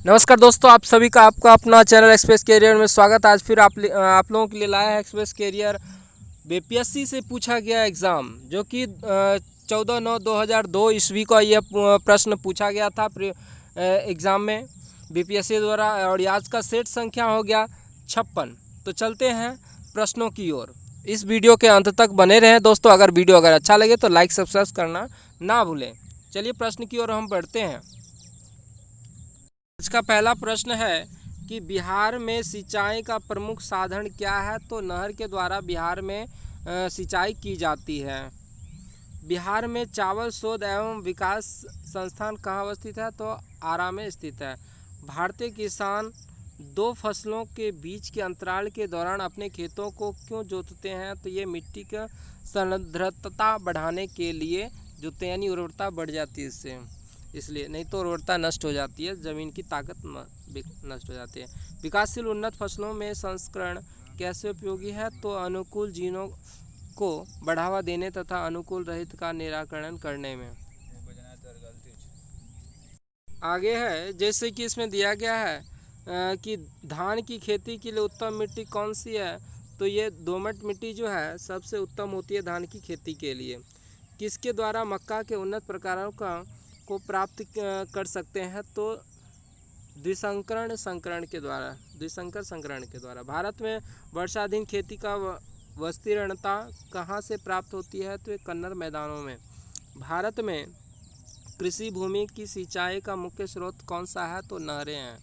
नमस्कार दोस्तों, आप सभी का आपका अपना चैनल एक्सप्रेस कैरियर में स्वागत। आज फिर आप लोगों के लिए लाया है एक्सप्रेस कैरियर बीपीएससी से पूछा गया एग्ज़ाम, जो कि 14/9/2002 ईस्वी को यह प्रश्न पूछा गया था एग्ज़ाम में बीपीएससी द्वारा, और आज का सेट संख्या हो गया 56। तो चलते हैं प्रश्नों की ओर। इस वीडियो के अंत तक बने रहें दोस्तों। अगर वीडियो अच्छा लगे तो लाइक सब्सक्राइब करना ना भूलें। चलिए प्रश्न की ओर हम बढ़ते हैं। इसका पहला प्रश्न है कि बिहार में सिंचाई का प्रमुख साधन क्या है? तो नहर के द्वारा बिहार में सिंचाई की जाती है। बिहार में चावल शोध एवं विकास संस्थान कहाँ अवस्थित है? तो आरा में स्थित है। भारतीय किसान दो फसलों के बीच के अंतराल के दौरान अपने खेतों को क्यों जोतते हैं? तो ये मिट्टी का सांद्रता बढ़ाने के लिए जोतते हैं, यानी उर्वरता बढ़ जाती है इससे, इसलिए। नहीं तो उर्वरता नष्ट हो जाती है, ज़मीन की ताकत नष्ट हो जाती है। विकासशील उन्नत फसलों में संस्करण कैसे उपयोगी है? तो अनुकूल जीनों को बढ़ावा देने तथा अनुकूल रहित का निराकरण करने में। आगे है, जैसे कि इसमें दिया गया है कि धान की खेती के लिए उत्तम मिट्टी कौन सी है? तो ये दोमट मिट्टी जो है सबसे उत्तम होती है धान की खेती के लिए। किसके द्वारा मक्का के उन्नत प्रकारों को प्राप्त कर सकते हैं? तो द्विसंकर संकरण के द्वारा। भारत में वर्षाधीन खेती का विस्तीर्णता कहाँ से प्राप्त होती है? तो ये कन्नड़ मैदानों में। भारत में कृषि भूमि की सिंचाई का मुख्य स्रोत कौन सा है? तो नहरें हैं।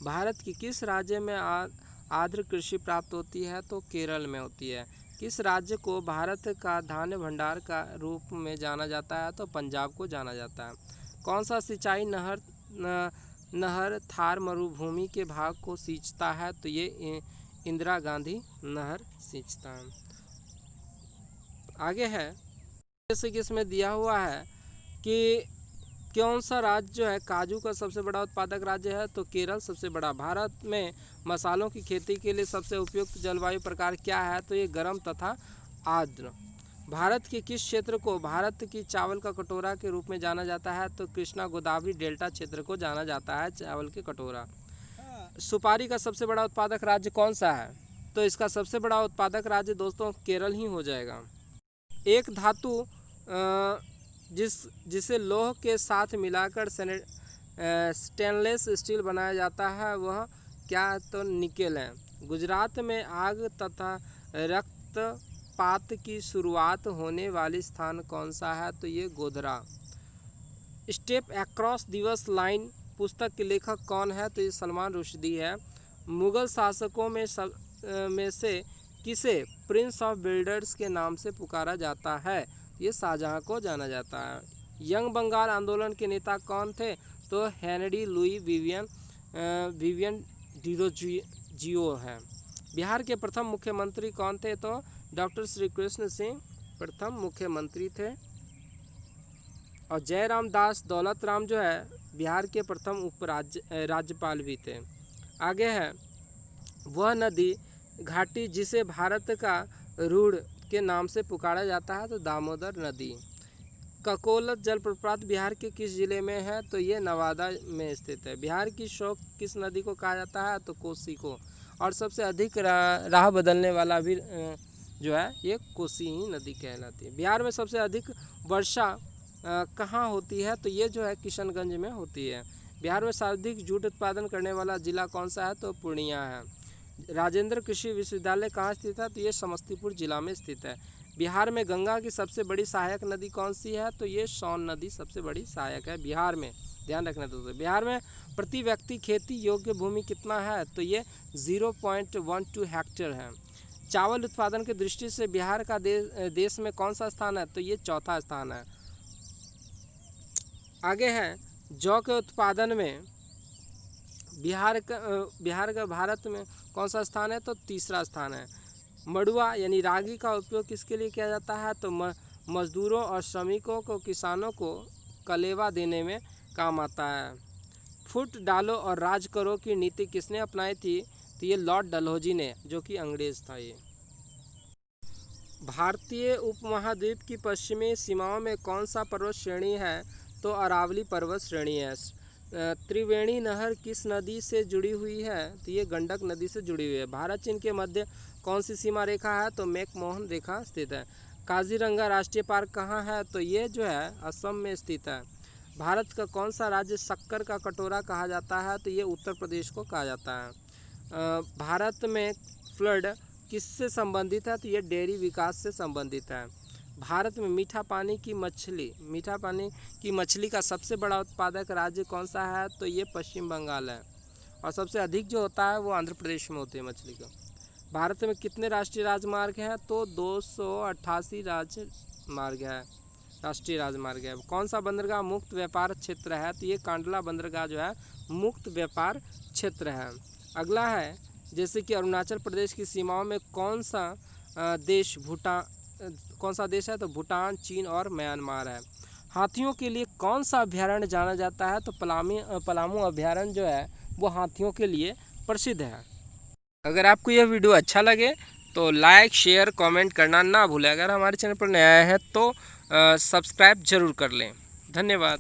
भारत की किस राज्य में आर्द्र कृषि प्राप्त होती है? तो केरल में होती है। किस राज्य को भारत का धान्य भंडार का रूप में जाना जाता है? तो पंजाब को जाना जाता है। कौन सा सिंचाई नहर थार मरुभूमि के भाग को सींचता है? तो ये इंदिरा गांधी नहर सींचता है। आगे है, जैसे कि इसमें दिया हुआ है कि कौन सा राज्य जो है काजू का सबसे बड़ा उत्पादक राज्य है? तो केरल सबसे बड़ा। भारत में मसालों की खेती के लिए सबसे उपयुक्त जलवायु प्रकार क्या है? तो ये गर्म तथा आर्द्र। भारत के किस क्षेत्र को भारत की चावल का कटोरा के रूप में जाना जाता है? तो कृष्णा गोदावरी डेल्टा क्षेत्र को जाना जाता है चावल के कटोरा। सुपारी का सबसे बड़ा उत्पादक राज्य कौन सा है? तो इसका सबसे बड़ा उत्पादक राज्य दोस्तों केरल ही हो जाएगा। एक धातु जिसे लौह के साथ मिलाकर स्टेनलेस स्टील बनाया जाता है, वह क्या है? तो निकेल है। गुजरात में आग तथा रक्तपात की शुरुआत होने वाली स्थान कौन सा है? तो ये गोधरा। स्टेप अक्रॉस दिवस लाइन पुस्तक के लेखक कौन है? तो ये सलमान रुश्दी है। मुगल शासकों में से किसे प्रिंस ऑफ बिल्डर्स के नाम से पुकारा जाता है? ये शाहजहां को जाना जाता है। यंग बंगाल आंदोलन के नेता कौन थे? तो हेनरी लुई विवियन डिरोजियो है। बिहार के प्रथम मुख्यमंत्री कौन थे? तो डॉक्टर श्री कृष्ण सिंह प्रथम मुख्यमंत्री थे। और जयराम दास दौलत राम जो है बिहार के प्रथम राज्यपाल भी थे। आगे है, वह नदी घाटी जिसे भारत का रूढ़ के नाम से पुकारा जाता है? तो दामोदर नदी। ककोलत जलप्रपात बिहार के किस जिले में है? तो ये नवादा में स्थित है। बिहार की शोक किस नदी को कहा जाता है? तो कोसी को। और सबसे अधिक राह बदलने वाला भी जो है ये कोसी ही नदी कहलाती है। बिहार में सबसे अधिक वर्षा कहाँ होती है? तो ये जो है किशनगंज में होती है। बिहार में सर्वाधिक जूट उत्पादन करने वाला जिला कौन सा है? तो पूर्णिया है। राजेंद्र कृषि विश्वविद्यालय कहाँ स्थित है? तो ये समस्तीपुर जिला में स्थित है। बिहार में गंगा की सबसे बड़ी सहायक नदी कौन सी है? तो ये सोन नदी सबसे बड़ी सहायक है बिहार में। ध्यान रखना दोस्तों। बिहार में प्रति व्यक्ति खेती योग्य भूमि कितना है? तो ये 0.12 हेक्टेयर है। चावल उत्पादन की दृष्टि से बिहार का देश में कौन सा स्थान है? तो ये चौथा स्थान है। आगे है, जौ के उत्पादन में बिहार का भारत में कौन सा स्थान है? तो तीसरा स्थान है। मड़ुआ यानी रागी का उपयोग किसके लिए किया जाता है? तो मजदूरों और श्रमिकों को, किसानों को कलेवा देने में काम आता है। फुट डालो और राज करो की नीति किसने अपनाई थी? तो ये लॉर्ड डलहौजी ने, जो कि अंग्रेज था ये। भारतीय उपमहाद्वीप की पश्चिमी सीमाओं में कौन सा पर्वत श्रेणी है? तो अरावली पर्वत श्रेणी है। त्रिवेणी नहर किस नदी से जुड़ी हुई है? तो ये गंडक नदी से जुड़ी हुई है। भारत चीन के मध्य कौन सी सीमा रेखा है? तो मैकमोहन रेखा स्थित है। काजीरंगा राष्ट्रीय पार्क कहाँ है? तो ये जो है असम में स्थित है। भारत का कौन सा राज्य शक्कर का कटोरा कहा जाता है? तो ये उत्तर प्रदेश को कहा जाता है। भारत में फ्लड किससे संबंधित है? तो ये डेयरी विकास से संबंधित है। भारत में मीठा पानी की मछली का सबसे बड़ा उत्पादक राज्य कौन सा है? तो ये पश्चिम बंगाल है। और सबसे अधिक जो होता है वो आंध्र प्रदेश में होती है मछली का। भारत में कितने राष्ट्रीय राजमार्ग हैं? तो 288 राष्ट्रीय राजमार्ग है। कौन सा बंदरगाह मुक्त व्यापार क्षेत्र है? तो ये कांडला बंदरगाह जो है मुक्त व्यापार क्षेत्र है। अगला है, जैसे कि अरुणाचल प्रदेश की सीमाओं में कौन सा देश है? तो भूटान, चीन और म्यांमार है। हाथियों के लिए कौन सा अभयारण्य जाना जाता है? तो पलामू अभयारण्य जो है वो हाथियों के लिए प्रसिद्ध है। अगर आपको यह वीडियो अच्छा लगे तो लाइक, शेयर, कमेंट करना ना भूलें। अगर हमारे चैनल पर नया है तो सब्सक्राइब जरूर कर लें। धन्यवाद।